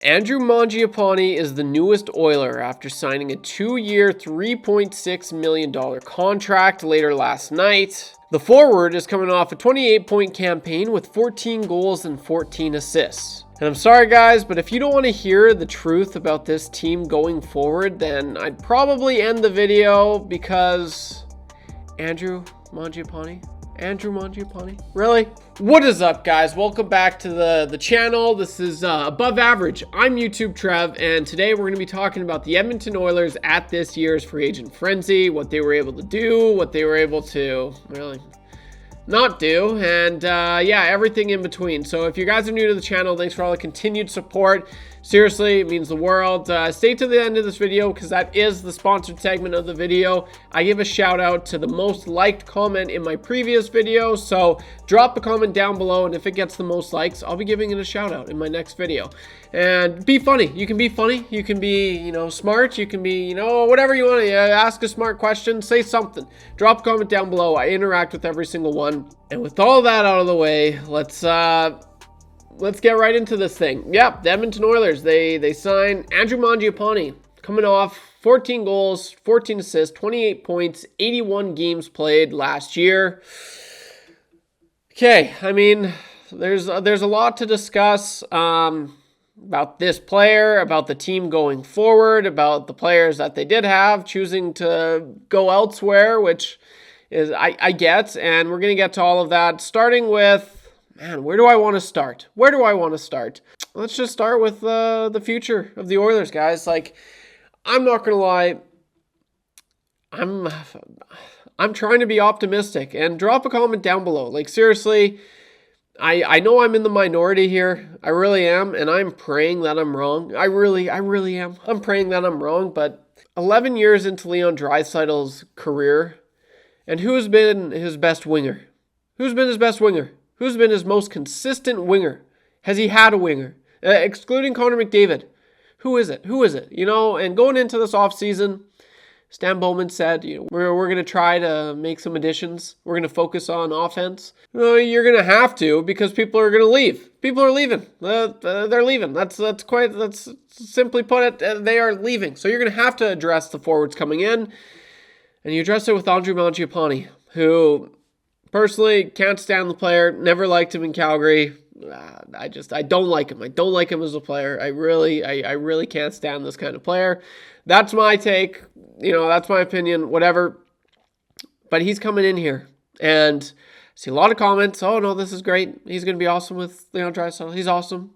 Andrew Mangiapane is the newest Oiler after signing a 2-year, $3.6 million contract later last night. The forward is coming off a 28-point campaign with 14 goals and 14 assists. And I'm sorry guys, but if you don't want to hear the truth about this team going forward, then I'd probably end the video because Andrew Mangiapane? Really? What is up guys? Welcome back to the channel. This is Above Average. I'm YouTube Trev, and today we're going to be talking about the Edmonton Oilers at this year's free agent frenzy, what they were able to do, what they were able to really not do, and yeah, everything in between. So if you guys are new to the channel, thanks for all the continued support. Seriously, it means the world. Stay to the end of this video because that is the sponsored segment of the video. I give a shout out to the most liked comment in my previous video, so drop a comment down below, and if it gets the most likes, I'll be giving it a shout out in my next video. And be funny. You can be funny. You can be, smart. You can be, whatever you want to. Ask a smart question. Say something. Drop a comment down below. I interact with every single one. And with all that out of the way, let's get right into this thing. Yep, the Edmonton Oilers, they signed Andrew Mangiapane, coming off 14 goals, 14 assists, 28 points, 81 games played last year. Okay, I mean, there's a lot to discuss about this player, about the team going forward, about the players that they did have choosing to go elsewhere, which is I get, and we're going to get to all of that, starting with, man, where do I want to start? Let's just start with the future of the Oilers, guys. Like, I'm not going to lie. I'm trying to be optimistic, and drop a comment down below. Like, seriously, I know I'm in the minority here. I really am, and I'm praying that I'm wrong. I really am. I'm praying that I'm wrong, but 11 years into Leon Draisaitl's career, and who's been his best winger? Who's been his best winger? Who's been his most consistent winger? Has he had a winger? Excluding Connor McDavid. Who is it? And going into this offseason, Stan Bowman said, we're going to try to make some additions. We're going to focus on offense. You're going to have to, because people are going to leave. People are leaving. They're leaving. That's simply put it. They are leaving. So you're going to have to address the forwards coming in. And you address it with Andrew Mangiapane, who personally can't stand the player. Never liked him in Calgary. I don't like him. I don't like him as a player. I really can't stand this kind of player. That's my take. That's my opinion, whatever. But he's coming in here, and I see a lot of comments. Oh no, this is great. He's going to be awesome with Leon Draisaitl. He's awesome.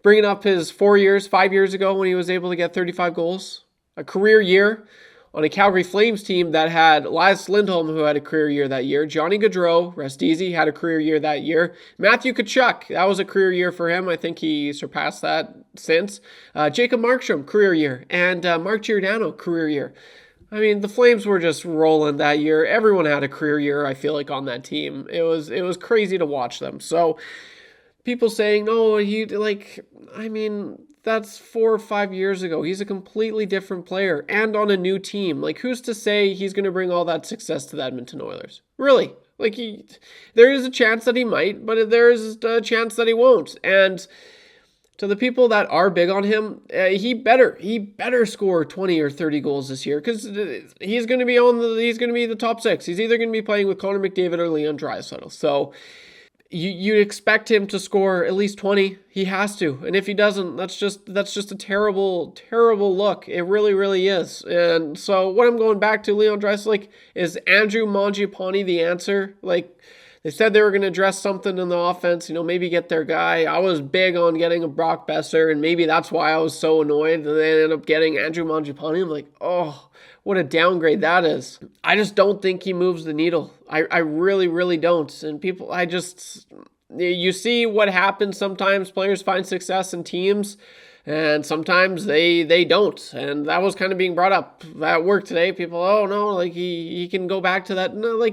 Bringing up his 5 years ago when he was able to get 35 goals. A career year on a Calgary Flames team that had Elias Lindholm, who had a career year that year. Johnny Gaudreau, rest easy, had a career year that year. Matthew Tkachuk, that was a career year for him. I think he surpassed that since. Jacob Markstrom, career year. And Mark Giordano, career year. I mean, the Flames were just rolling that year. Everyone had a career year, I feel like, on that team. It was crazy to watch them. So people saying, no, that's 4 or 5 years ago. He's a completely different player and on a new team. Like, who's to say he's going to bring all that success to the Edmonton Oilers? Really? There is a chance that he might, but there is a chance that he won't. And to the people that are big on him, he better score 20 or 30 goals this year, because he's going to be the top 6. He's either going to be playing with Connor McDavid or Leon Draisaitl. So you'd expect him to score at least 20. He has to. And if he doesn't, that's just a terrible, terrible look. It really, really is. And so what I'm going back to, Leon Draisaitl, is Andrew Mangiapane the answer? They said they were going to address something in the offense, maybe get their guy. I was big on getting a Brock Besser, and maybe that's why I was so annoyed that they ended up getting Andrew Mangiapane. I'm like, oh, what a downgrade that is. I just don't think he moves the needle. I really, really don't. And people, you see what happens sometimes. Players find success in teams, and sometimes they don't. And that was kind of being brought up at work today. People, oh no, he can go back to that. No,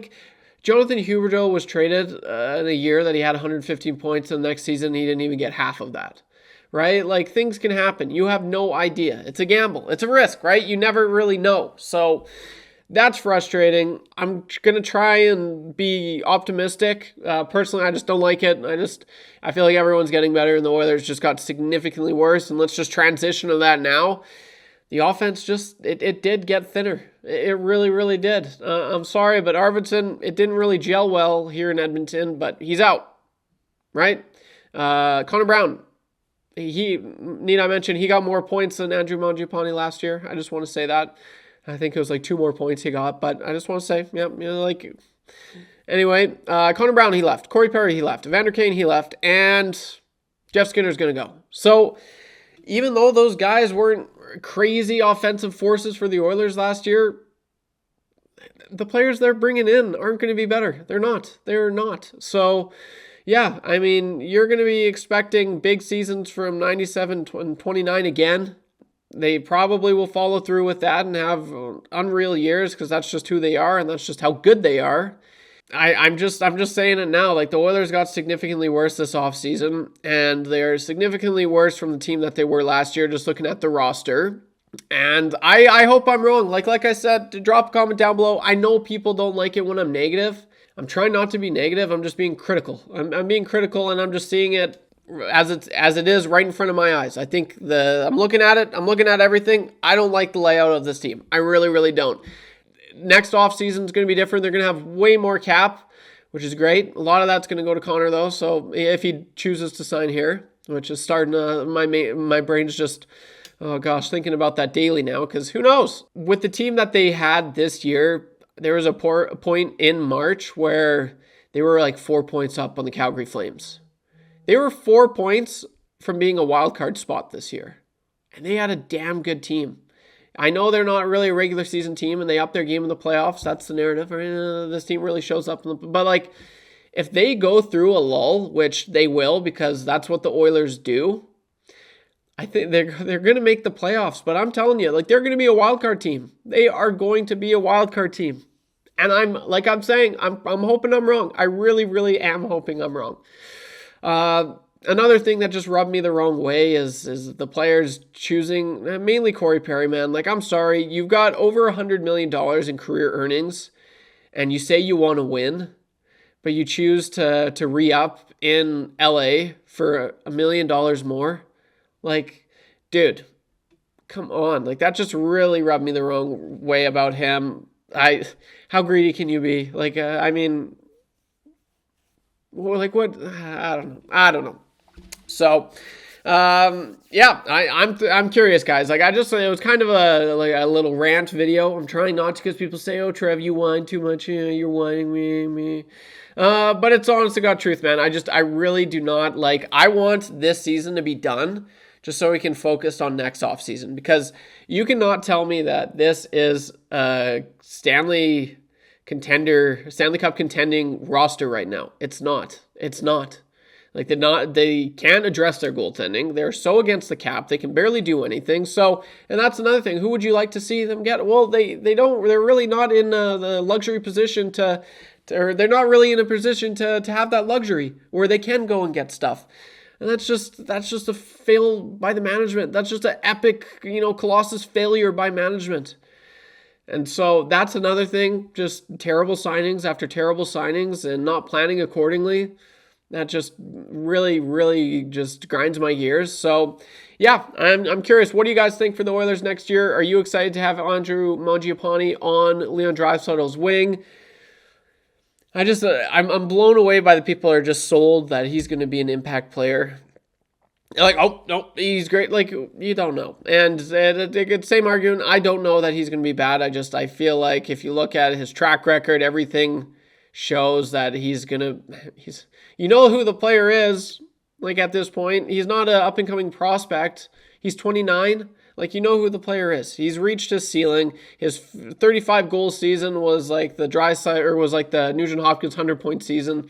Jonathan Huberdeau was traded in a year that he had 115 points, and the next season he didn't even get half of that. Right? Things can happen. You have no idea. It's a gamble. It's a risk, right? You never really know. So that's frustrating. I'm going to try and be optimistic. Personally, I just don't like it. I feel like everyone's getting better and the Oilers just got significantly worse. And let's just transition to that now. The offense just, it did get thinner. It really, really did. I'm sorry, but Arvidsson, it didn't really gel well here in Edmonton, but he's out, right? Connor Brown, need I mention, he got more points than Andrew Mangiapane last year. I just want to say that. I think it was like 2 more points he got, but I just want to say, anyway, Connor Brown, he left. Corey Perry, he left. Evander Kane, he left. And Jeff Skinner's going to go. So even though those guys weren't crazy offensive forces for the Oilers last year, the players they're bringing in aren't going to be better. They're not. They're not. So, yeah, I mean, you're going to be expecting big seasons from 97 and 29 again. They probably will follow through with that and have unreal years because that's just who they are and that's just how good they are. I'm just saying it now. Like, the Oilers got significantly worse this offseason, and they're significantly worse from the team that they were last year, just looking at the roster. And I hope I'm wrong. Like I said, drop a comment down below. I know people don't like it when I'm negative. I'm trying not to be negative. I'm just being critical. I'm being critical, and I'm just seeing it as it is right in front of my eyes. I think I'm looking at it. I'm looking at everything. I don't like the layout of this team. I really, really don't. Next offseason is going to be different. They're going to have way more cap, which is great. A lot of that's going to go to Connor, though. So if he chooses to sign here, which is starting to, my brain's just, oh gosh, thinking about that daily now, because who knows? With the team that they had this year, there was a point in March where they were like 4 points up on the Calgary Flames. They were 4 points from being a wild card spot this year, and they had a damn good team. I know they're not really a regular season team and they up their game in the playoffs. That's the narrative. This team really shows up. But like, if they go through a lull, which they will because that's what the Oilers do, I think they're going to make the playoffs. But I'm telling you, like, they're going to be a wild card team. They are going to be a wild card team. And I'm hoping I'm wrong. I really, really am hoping I'm wrong. Another thing that just rubbed me the wrong way is the players choosing, mainly Corey Perry, man. Like, I'm sorry, you've got over $100 million in career earnings, and you say you want to win, but you choose to re-up in LA for $1 million more. Like, dude, come on. Like, that just really rubbed me the wrong way about him. How greedy can you be? Like, I mean, like, what? I don't know. So, yeah, I'm curious, guys. Like, it was kind of a little rant video. I'm trying not to, because people say, "Oh, Trev, you whine too much. You're whining me." But it's honest to God truth, man. I really do not like. I want this season to be done, just so we can focus on next offseason, because you cannot tell me that this is a Stanley Cup contending roster right now. It's not. It's not. Like, they can't address their goaltending. They're so against the cap. They can barely do anything. So, and that's another thing. Who would you like to see them get? Well, they don't. They're really not in the luxury position or they're not really in a position to have that luxury where they can go and get stuff. And that's just a fail by the management. That's just an epic, colossus failure by management. And so that's another thing. Just terrible signings after terrible signings and not planning accordingly. That just really, really just grinds my gears. So, yeah, I'm curious. What do you guys think for the Oilers next year? Are you excited to have Andrew Mangiapane on Leon Draisaitl's wing? I'm blown away by the people who are just sold that he's going to be an impact player. Like, oh, no, he's great. Like, you don't know. And the same argument, I don't know that he's going to be bad. I feel like if you look at his track record, everything shows that he's you know who the player is, like, at this point. He's not an up-and-coming prospect. He's 29. Like, you know who the player is. He's reached his ceiling. His 35-goal season was like the Nugent-Hopkins 100-point season.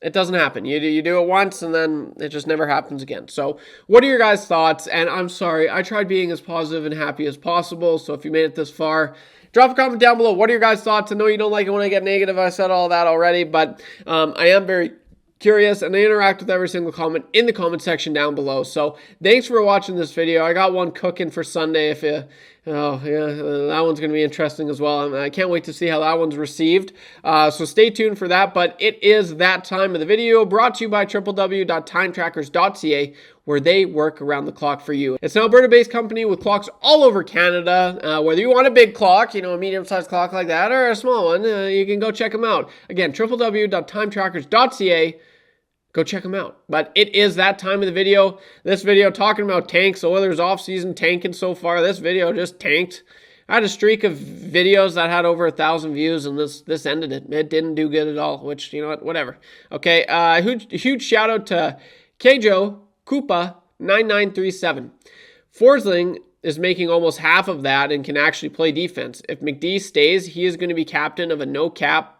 It doesn't happen. You do it once, and then it just never happens again. So, what are your guys' thoughts? And I'm sorry, I tried being as positive and happy as possible, so if you made it this far, drop a comment down below. What are your guys' thoughts? I know you don't like it when I get negative. I said all that already, but I am very curious, and I interact with every single comment in the comment section down below. So thanks for watching this video. I got one cooking for Sunday Oh, yeah, that one's going to be interesting as well. I can't wait to see how that one's received. So stay tuned for that. But it is that time of the video, brought to you by www.timetrackers.ca, where they work around the clock for you. It's an Alberta-based company with clocks all over Canada. Whether you want a big clock, a medium-sized clock like that, or a small one, you can go check them out. Again, www.timetrackers.ca. Go check them out. But it is that time of the video. This video talking about tanks, the Oilers offseason tanking so far. This video just tanked. I had a streak of videos that had over 1,000 views, and this ended it. It didn't do good at all, which, you know what, whatever. Okay, huge shout out to Keijo Koopa 9937. Forsling is making almost half of that and can actually play defense. If McD stays, he is going to be captain of a no cap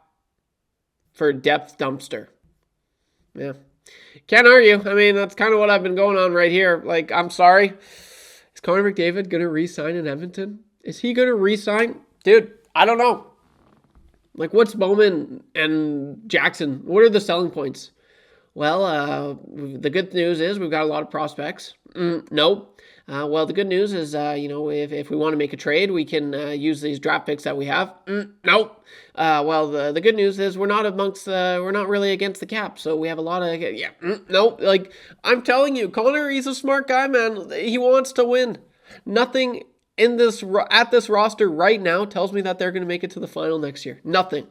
for depth dumpster. Yeah. Can't argue. I mean, that's kind of what I've been going on right here. Like, I'm sorry. Is Connor McDavid going to re-sign in Edmonton? Is he going to re-sign? Dude, I don't know. Like, what's Bowman and Jackson? What are the selling points? Well, the good news is we've got a lot of prospects. Nope. Well, the good news is, if we want to make a trade, we can use these draft picks that we have. Nope. Well, the good news is we're not really against the cap, so we have a lot of, nope. Like, I'm telling you, Connor, he's a smart guy, man. He wants to win. Nothing at this roster right now tells me that they're going to make it to the final next year. Nothing.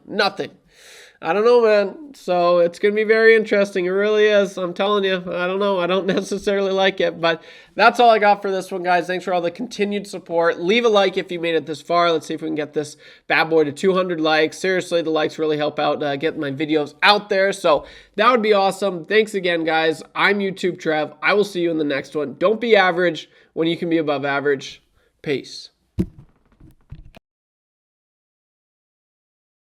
I don't know, man. So it's going to be very interesting. It really is. I'm telling you. I don't know. I don't necessarily like it. But that's all I got for this one, guys. Thanks for all the continued support. Leave a like if you made it this far. Let's see if we can get this bad boy to 200 likes. Seriously, the likes really help out getting my videos out there. So that would be awesome. Thanks again, guys. I'm YouTube Trev. I will see you in the next one. Don't be average when you can be above average. Peace.